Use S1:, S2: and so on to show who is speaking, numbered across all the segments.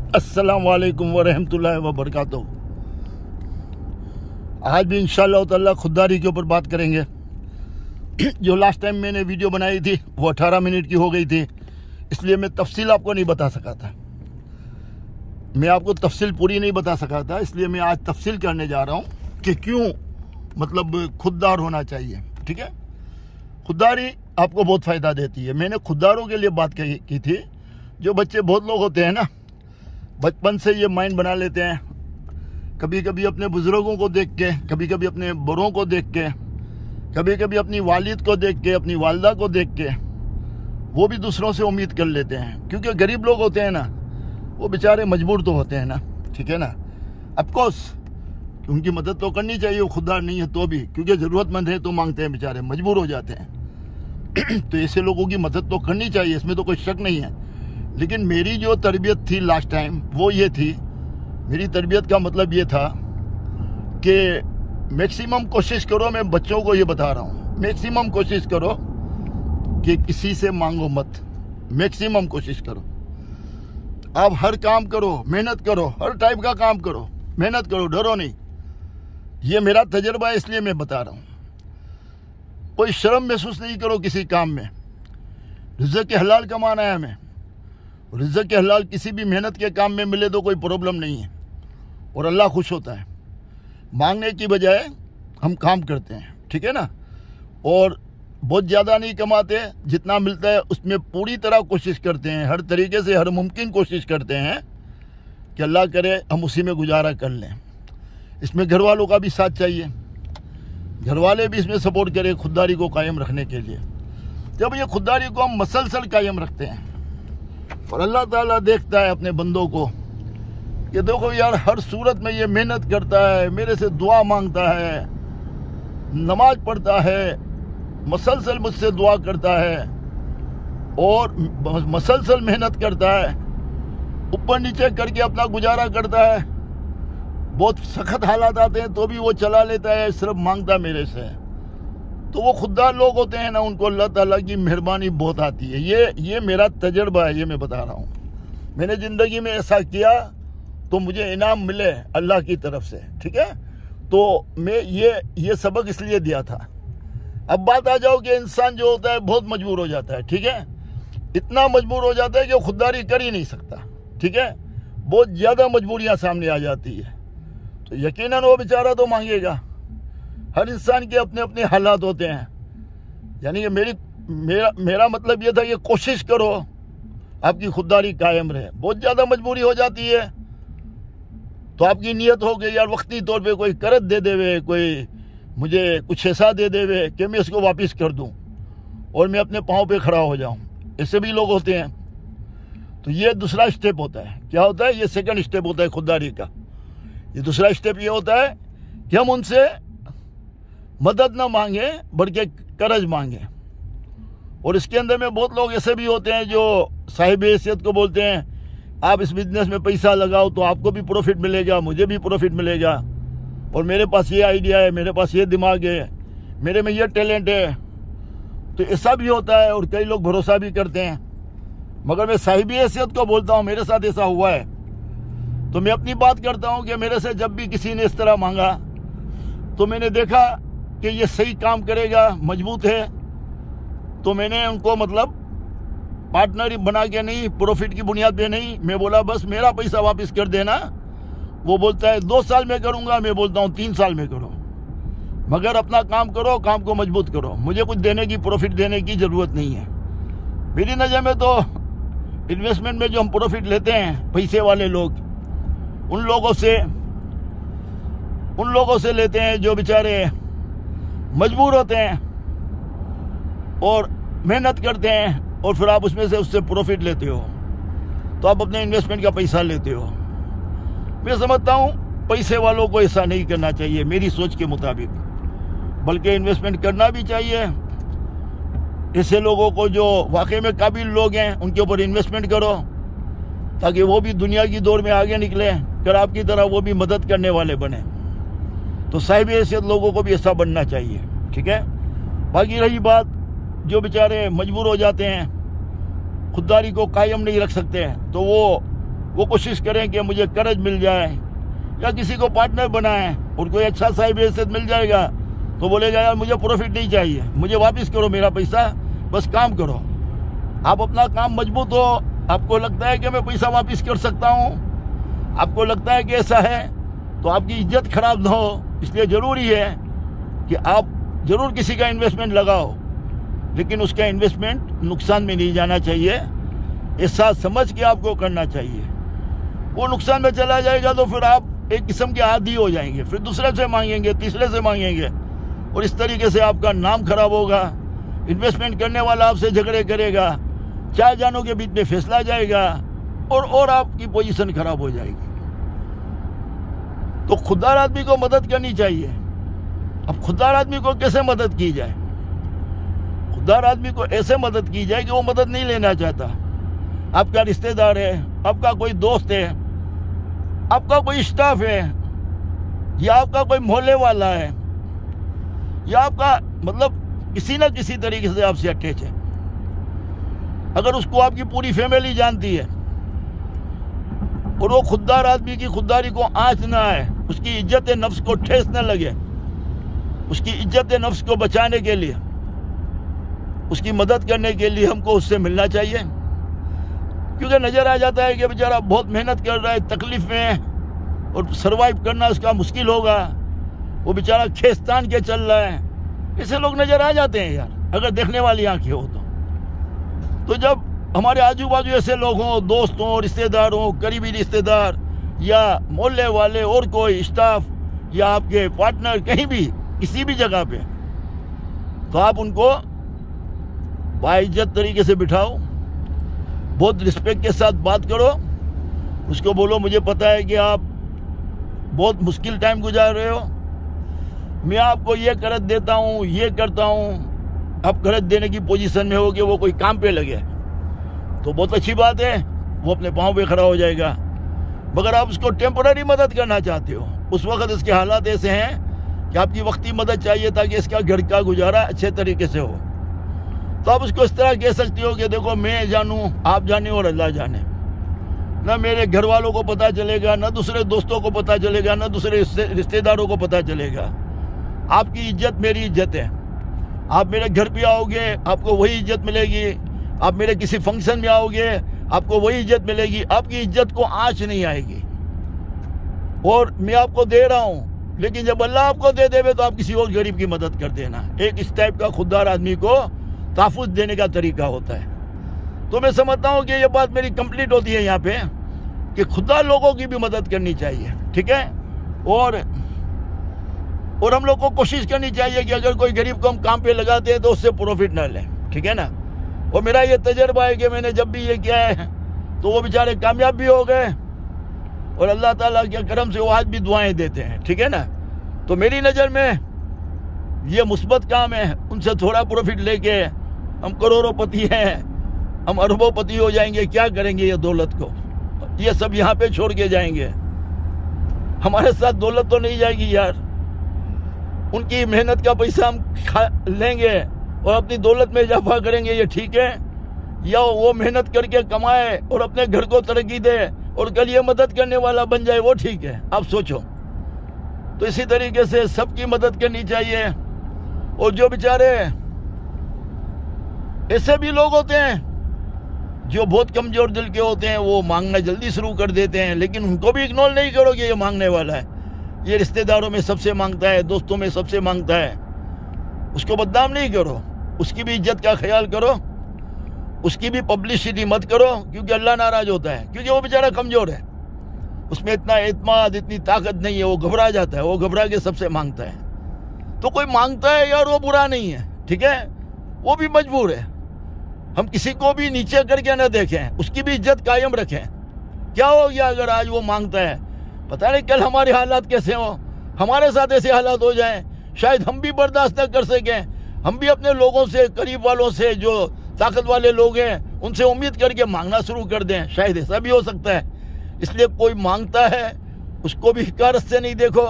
S1: अस्सलाम वालेकुम वरहमतुल्लाहि वबरकातुहू। आज भी इंशाअल्लाह ताला खुददारी के ऊपर बात करेंगे। जो लास्ट टाइम मैंने वीडियो बनाई थी वो 18 मिनट की हो गई थी, इसलिए मैं तफसील आपको नहीं बता सका था। मैं आपको तफसील पूरी नहीं बता सका था, इसलिए मैं आज तफसील करने जा रहा हूँ कि क्यों मतलब खुददार होना चाहिए। ठीक है, खुददारी आपको बहुत फ़ायदा देती है। मैंने खुददारों के लिए बात की थी। जो बच्चे बहुत लोग होते हैं ना, बचपन से ये माइंड बना लेते हैं, कभी कभी अपने बुज़ुर्गों को देख के, कभी कभी अपने बड़ों को देख के, कभी कभी अपनी वालिद को देख के, अपनी वालदा को देख के वो भी दूसरों से उम्मीद कर लेते हैं। क्योंकि गरीब लोग होते हैं ना, वो बेचारे मजबूर तो होते हैं ना। ठीक है ना, ऑफकोर्स उनकी मदद तो करनी चाहिए, वो खुददार नहीं है तो भी, क्योंकि ज़रूरतमंद है तो मांगते हैं, बेचारे मजबूर हो जाते हैं। तो ऐसे लोगों की मदद तो करनी चाहिए, इसमें तो कोई शक नहीं है। लेकिन मेरी जो तरबियत थी लास्ट टाइम वो ये थी, मेरी तरबियत का मतलब ये था कि मैक्सिमम कोशिश करो, मैं बच्चों को ये बता रहा हूँ, मैक्सिमम कोशिश करो कि किसी से मांगो मत। मैक्सिमम कोशिश करो, आप हर काम करो, मेहनत करो, हर टाइप का काम करो, मेहनत करो, डरो नहीं। ये मेरा तजर्बा है, इसलिए मैं बता रहा हूँ। कोई शर्म महसूस नहीं करो किसी काम में। रिज़्क़ के हलाल कमाना है हमें, रिज़्क़ के हलाल किसी भी मेहनत के काम में मिले तो कोई प्रॉब्लम नहीं है और अल्लाह खुश होता है। मांगने की बजाय हम काम करते हैं, ठीक है ना, और बहुत ज़्यादा नहीं कमाते, जितना मिलता है उसमें पूरी तरह कोशिश करते हैं, हर तरीके से हर मुमकिन कोशिश करते हैं कि अल्लाह करे हम उसी में गुजारा कर लें। इसमें घर वालों का भी साथ चाहिए, घर वाले भी इसमें सपोर्ट करें खुददारी को कायम रखने के लिए। जब ये खुददारी को हम मसलसल कायम रखते हैं और अल्लाह ताला देखता है अपने बंदों को कि देखो यार हर सूरत में ये मेहनत करता है, मेरे से दुआ मांगता है, नमाज पढ़ता है, मसलसल मुझसे दुआ करता है और मसलसल मेहनत करता है, ऊपर नीचे करके अपना गुजारा करता है। बहुत सख्त हालात आते हैं तो भी वो चला लेता है, सिर्फ मांगता मेरे से। तो वो खुददार लोग होते हैं ना, उनको अल्लाह ताला की मेहरबानी बहुत आती है। ये मेरा तजर्बा है, ये मैं बता रहा हूँ। मैंने ज़िंदगी में ऐसा किया तो मुझे इनाम मिले अल्लाह की तरफ से। ठीक है, तो मैं ये सबक इसलिए दिया था। अब बात आ जाओ कि इंसान जो होता है बहुत मजबूर हो जाता है। ठीक है, इतना मजबूर हो जाता है कि वो खुददारी कर ही नहीं सकता। ठीक है, बहुत ज़्यादा मजबूरियाँ सामने आ जाती है, तो यकीनन वो बेचारा तो मांगेगा। हर इंसान के अपने अपने हालात होते हैं। यानी कि मेरा मतलब ये था कि कोशिश करो आपकी खुददारी कायम रहे। बहुत ज़्यादा मजबूरी हो जाती है तो आपकी नीयत हो गई यार वक्ती तौर पे कोई कर्ज दे देवे, कोई मुझे कुछ ऐसा दे देवे कि मैं इसको वापस कर दूं और मैं अपने पाँव पे खड़ा हो जाऊं। ऐसे भी लोग होते हैं। तो ये दूसरा स्टेप होता है। क्या होता है? ये सेकंड स्टेप होता है खुददारी का। ये दूसरा स्टेप ये होता है कि हम उनसे मदद ना मांगे बल्कि कर्ज मांगे। और इसके अंदर में बहुत लोग ऐसे भी होते हैं जो साहिब हैसियत को बोलते हैं आप इस बिजनेस में पैसा लगाओ तो आपको भी प्रॉफिट मिलेगा, मुझे भी प्रॉफिट मिलेगा, और मेरे पास ये आइडिया है, मेरे पास ये दिमाग है, मेरे में ये टैलेंट है। तो ऐसा भी होता है और कई लोग भरोसा भी करते हैं। मगर मैं साहिब हैसियत को बोलता हूँ, मेरे साथ ऐसा हुआ है तो मैं अपनी बात करता हूँ कि मेरे से जब भी किसी ने इस तरह मांगा तो मैंने देखा कि ये सही काम करेगा, मजबूत है, तो मैंने उनको मतलब पार्टनर बना के नहीं, प्रॉफिट की बुनियाद पे नहीं, मैं बोला बस मेरा पैसा वापस कर देना। वो बोलता है 2 साल में करूँगा, मैं बोलता हूँ 3 साल में करो, मगर अपना काम करो, काम को मजबूत करो, मुझे कुछ देने की, प्रॉफिट देने की ज़रूरत नहीं है। मेरी नज़र में तो इन्वेस्टमेंट में जो हम प्रॉफिट लेते हैं पैसे वाले लोग, उन लोगों से लेते हैं जो बेचारे मजबूर होते हैं और मेहनत करते हैं, और फिर आप उसमें से उससे प्रॉफिट लेते हो, तो आप अपने इन्वेस्टमेंट का पैसा लेते हो। मैं समझता हूँ पैसे वालों को ऐसा नहीं करना चाहिए मेरी सोच के मुताबिक, बल्कि इन्वेस्टमेंट करना भी चाहिए। ऐसे लोगों को जो वाकई में काबिल लोग हैं उनके ऊपर इन्वेस्टमेंट करो ताकि वो भी दुनिया की दौड़ में आगे निकले, कर आपकी तरह वो भी मदद करने वाले बने। तो साहिब हैसियत लोगों को भी ऐसा बनना चाहिए। ठीक है, बाकी रही बात जो बेचारे मजबूर हो जाते हैं, खुददारी को कायम नहीं रख सकते हैं, तो वो वो कोशिश करें कि मुझे कर्ज मिल जाए या किसी को पार्टनर बनाएं और कोई अच्छा साहिब हैसियत मिल जाएगा तो बोलेगा यार मुझे प्रॉफिट नहीं चाहिए, मुझे वापस करो मेरा पैसा, बस काम करो। आप अपना काम मजबूत हो, आपको लगता है कि मैं पैसा वापस कर सकता हूँ, आपको लगता है कि ऐसा है, तो आपकी इज्जत खराब ना हो। इसलिए ज़रूरी है कि आप ज़रूर किसी का इन्वेस्टमेंट लगाओ, लेकिन उसका इन्वेस्टमेंट नुकसान में नहीं जाना चाहिए। ऐसा समझ के आपको करना चाहिए। वो नुकसान में चला जाएगा तो फिर आप एक किस्म के आदी हो जाएंगे, फिर दूसरे से मांगेंगे, तीसरे से मांगेंगे, और इस तरीके से आपका नाम खराब होगा। इन्वेस्टमेंट करने वाला आपसे झगड़े करेगा, चार जानों के बीच में फैसला जाएगा और आपकी पोजीशन खराब हो जाएगी। तो खुददार आदमी को मदद करनी चाहिए। अब खुददार आदमी को कैसे मदद की जाए? खुददार आदमी को ऐसे मदद की जाए कि वो मदद नहीं लेना चाहता। आपका रिश्तेदार है, आपका कोई दोस्त है, आपका कोई स्टाफ है, या आपका कोई मोहल्ले वाला है, या आपका मतलब किसी न किसी तरीके से आपसे अटैच है। अगर उसको आपकी पूरी फैमिली जानती है और वो खुददार आदमी की खुददारी को आंच ना आए, उसकी इज्जत नफ्स को ठेस न लगे, उसकी इज्जत नफ्स को बचाने के लिए, उसकी मदद करने के लिए हमको उससे मिलना चाहिए। क्योंकि नज़र आ जाता है कि बेचारा बहुत मेहनत कर रहा है, तकलीफ में है और सरवाइव करना उसका मुश्किल होगा, वो बेचारा खेस्तान के चल रहा है। ऐसे लोग नज़र आ जाते हैं यार, अगर देखने वाली आंखें हो तो जब हमारे आजू बाजू ऐसे लोग हों, दोस्त हों, रिश्तेदार हों, करीबी रिश्तेदार या मोहल्ले वाले और कोई स्टाफ या आपके पार्टनर कहीं भी किसी भी जगह पे, तो आप उनको बाइज्जत तरीके से बिठाओ, बहुत रिस्पेक्ट के साथ बात करो। उसको बोलो मुझे पता है कि आप बहुत मुश्किल टाइम गुजार रहे हो, मैं आपको ये कर्ज देता हूँ, ये करता हूँ, आप कर्ज देने की पोजीशन में हो कि वो कोई काम पे लगे तो बहुत अच्छी बात है, वो अपने पाँव पे खड़ा हो जाएगा। मगर आप उसको टेम्पररी मदद करना चाहते हो, उस वक्त इसके हालात ऐसे हैं कि आपकी वक्ती मदद चाहिए ताकि इसका घर का गुजारा अच्छे तरीके से हो, तो आप उसको इस तरह कह सकती हो कि देखो मैं जानूँ, आप जाने और अल्लाह जाने, ना मेरे घर वालों को पता चलेगा, ना दूसरे दोस्तों को पता चलेगा, ना दूसरे रिश्तेदारों को पता चलेगा। आपकी इज्जत मेरी इज्जत है, आप मेरे घर पे आओगे आपको वही इज्जत मिलेगी, आप मेरे किसी फंक्शन में आओगे आपको वही इज्जत मिलेगी, आपकी इज्जत को आंच नहीं आएगी। और मैं आपको दे रहा हूँ, लेकिन जब अल्लाह आपको दे देवे तो आप किसी और गरीब की मदद कर देना। एक इस टाइप का खुददार आदमी को तहफ़्फ़ुज़ देने का तरीका होता है। तो मैं समझता हूँ कि ये बात मेरी कंप्लीट होती है यहाँ पे कि खुददार लोगों की भी मदद करनी चाहिए, ठीक है। और हम लोग को कोशिश करनी चाहिए कि अगर कोई गरीब को हम काम पे लगाते हैं तो उससे प्रॉफिट ना लें, ठीक है ना। और मेरा ये तजर्बा है कि मैंने जब भी ये किया है तो वो बेचारे कामयाब भी हो गए और अल्लाह ताला के करम से वो आज भी दुआएं देते हैं, ठीक है ना। तो मेरी नज़र में ये मुस्बत काम है, उनसे थोड़ा प्रॉफिट लेके हम करोड़ोंपति हैं, हम अरबोंपति हो जाएंगे, क्या करेंगे ये दौलत को? ये सब यहाँ पे छोड़ के जाएंगे, हमारे साथ दौलत तो नहीं जाएगी यार। उनकी मेहनत का पैसा हम खा लेंगे और अपनी दौलत में इजाफा करेंगे, ये ठीक है? या वो मेहनत करके कमाए और अपने घर को तरक्की दे और कल ये मदद करने वाला बन जाए, वो ठीक है? आप सोचो। तो इसी तरीके से सबकी मदद करनी चाहिए। और जो बेचारे ऐसे भी लोग होते हैं जो बहुत कमजोर दिल के होते हैं, वो मांगना जल्दी शुरू कर देते हैं, लेकिन उनको भी इग्नोर नहीं करो कि ये मांगने वाला है, ये रिश्तेदारों में सबसे मांगता है, दोस्तों में सबसे मांगता है। उसको बदनाम नहीं करो, उसकी भी इज्जत का ख्याल करो, उसकी भी पब्लिसिटी मत करो, क्योंकि अल्लाह नाराज होता है, क्योंकि वो बेचारा कमजोर है, उसमें इतना एतमाद, इतनी ताकत नहीं है, वो घबरा जाता है, वो घबरा के सबसे मांगता है। तो कोई मांगता है यार, वो बुरा नहीं है, ठीक है, वो भी मजबूर है। हम किसी को भी नीचे करके न देखें, उसकी भी इज्जत कायम रखें। क्या हो गया अगर आज वो मांगता है, पता नहीं कल हमारे हालात कैसे हो, हमारे साथ ऐसे हालात हो जाएं, शायद हम भी बर्दाश्त न कर सकें, हम भी अपने लोगों से, करीब वालों से, जो ताकत वाले लोग हैं, उनसे उम्मीद करके मांगना शुरू कर दें, शायद ऐसा भी हो सकता है। इसलिए कोई मांगता है उसको भी हिकारत से नहीं देखो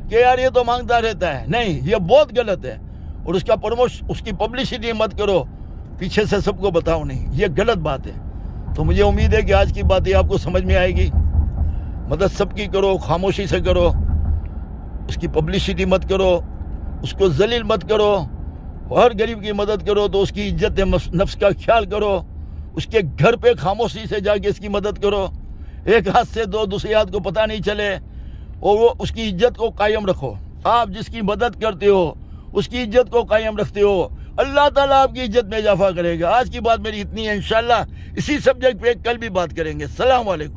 S1: कि यार ये तो मांगता रहता है, नहीं, ये बहुत गलत है। और उसका उसकी पब्लिसिटी मत करो, पीछे से सबको बताओ नहीं, ये गलत बात है। तो मुझे उम्मीद है कि आज की बातें आपको समझ में आएगी। मदद सबकी करो, खामोशी से करो, उसकी पब्लिसिटी मत करो, उसको जलील मत करो। हर गरीब की मदद करो तो उसकी इज्जत नफ्स का ख्याल करो, उसके घर पे खामोशी से जाके इसकी मदद करो। एक हाथ से दो, दूसरे हाथ को पता नहीं चले, और वो उसकी इज्जत को कायम रखो। आप जिसकी मदद करते हो उसकी इज्जत को कायम रखते हो, अल्लाह ताला आपकी इज्जत में इजाफा करेगा। आज की बात मेरी इतनी है, इंशाल्लाह इसी सब्जेक्ट पे कल भी बात करेंगे। सलाम वालेकुम।